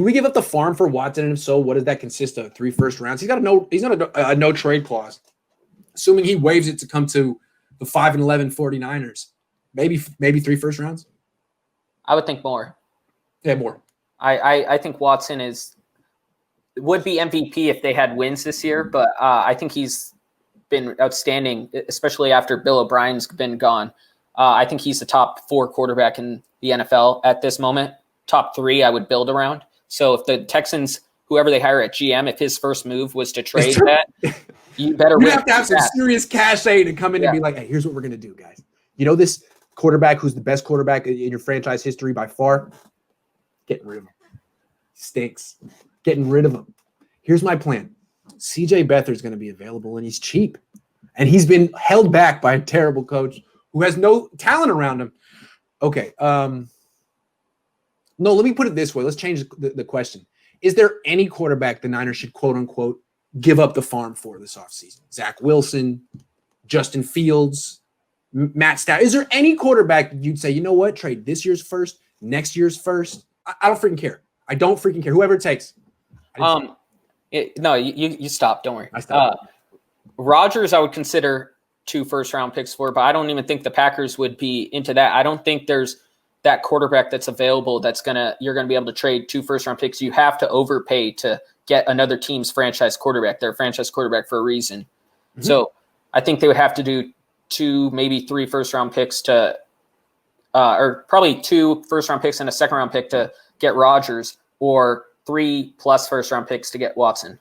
Do we give up the farm for Watson? And if so, what does that consist of? 3 first rounds. He's got a no trade clause. Assuming he waives it to come to the 5-11 49ers, maybe 3 first rounds. I would think more. Yeah, more. I think Watson would be MVP if they had wins this year, but I think he's been outstanding, especially after Bill O'Brien's been gone. I think he's the top 4 quarterback in the NFL at this moment. Top 3 I would build around. So if the Texans, whoever they hire at GM, if his first move was to trade that, you better you have to have some serious cachet to come in and be like, hey, here's what we're going to do, guys. You know this quarterback who's the best quarterback in your franchise history by far? Getting rid of him. Stinks. Getting rid of him. Here's my plan. CJ Beathard's going to be available, and he's cheap. And he's been held back by a terrible coach who has no talent around him. Okay. No, let me put it this way. Let's change the question. Is there any quarterback the Niners should, quote unquote, give up the farm for this offseason? Zach Wilson, Justin Fields, Matt Stafford. Is there any quarterback that you'd say, you know what, trade this year's first, next year's first? I don't freaking care. I don't freaking care. Whoever it takes. No, you stop. Don't worry. I stopped. Rodgers, I would consider 2 first-round picks for, but I don't even think the Packers would be into that. I don't think there's that quarterback that's available you're gonna be able to trade 2 first-round picks. You have to overpay to get another team's franchise quarterback. They're a franchise quarterback for a reason. Mm-hmm. So I think they would have to do 2, maybe 3 first-round picks or probably 2 first-round picks and a second-round pick to get Rodgers, or 3+ first-round picks to get Watson.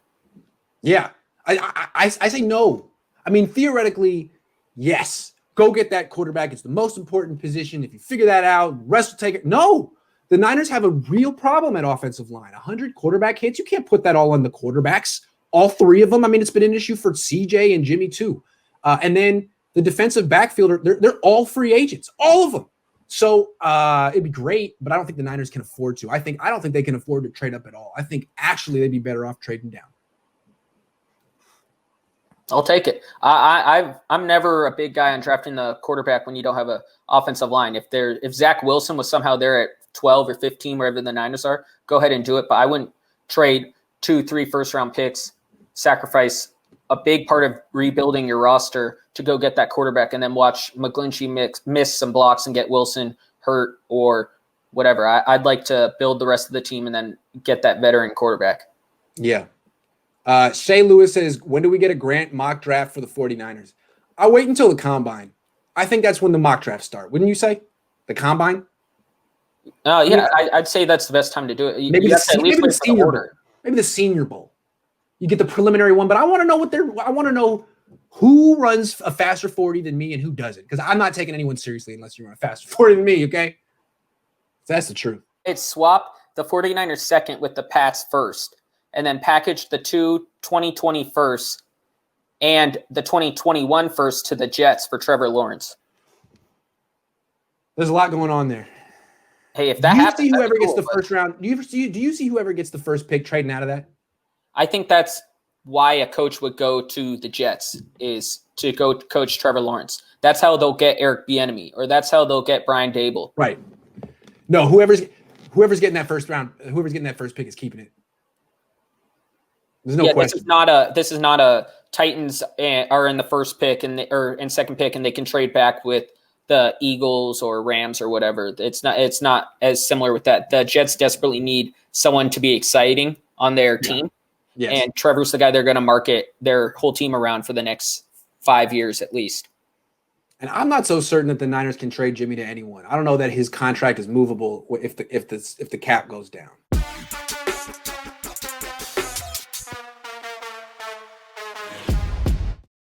Yeah, I say no. I mean, theoretically, yes. Go get that quarterback. It's the most important position. If you figure that out, rest will take it. No, the Niners have a real problem at offensive line. 100 quarterback hits. You can't put that all on the quarterbacks. All 3 of them. I mean, it's been an issue for CJ and Jimmy too. And then the defensive backfield, they're all free agents, all of them. So it'd be great, but I don't think the Niners can afford to. I don't think they can afford to trade up at all. I think actually they'd be better off trading down. I'll take it. I'm never a big guy on drafting the quarterback when you don't have an offensive line. If Zach Wilson was somehow there at 12 or 15, wherever the Niners are, go ahead and do it. But I wouldn't trade 2-3 first-round picks, sacrifice a big part of rebuilding your roster to go get that quarterback, and then watch McGlinchey miss some blocks and get Wilson hurt or whatever. I'd like to build the rest of the team and then get that veteran quarterback. Yeah. Shay Lewis says, when do we get a Grant mock draft for the 49ers? I'll wait until the combine. I think that's when the mock drafts start. Wouldn't you say? The combine? Yeah, I'd say that's the best time to do it. Maybe the Senior Bowl. Maybe the Senior Bowl. You get the preliminary one, but I want to know I want to know who runs a faster 40 than me and who doesn't, because I'm not taking anyone seriously unless you run a faster 40 than me, okay? So that's the truth. It's swap the 49ers second with the Pats first, and then package the 2020 first and the 2021 first to the Jets for Trevor Lawrence. There's a lot going on there. Hey, if that happens, do you see whoever gets the first round? Do you see whoever gets the first pick trading out of that? I think that's why a coach would go to the Jets, is to go coach Trevor Lawrence. That's how they'll get Eric Bieniemy, or that's how they'll get Brian Daboll. Right. No, whoever's getting that first round, whoever's getting that first pick is keeping it. There's no question. This is not a Titans are in the first pick or second pick, and they can trade back with the Eagles or Rams or whatever. It's not as similar with that. The Jets desperately need someone to be exciting on their team. Yes. And Trevor's the guy they're going to market their whole team around for the next 5 years at least. And I'm not so certain that the Niners can trade Jimmy to anyone. I don't know that his contract is movable if the cap goes down.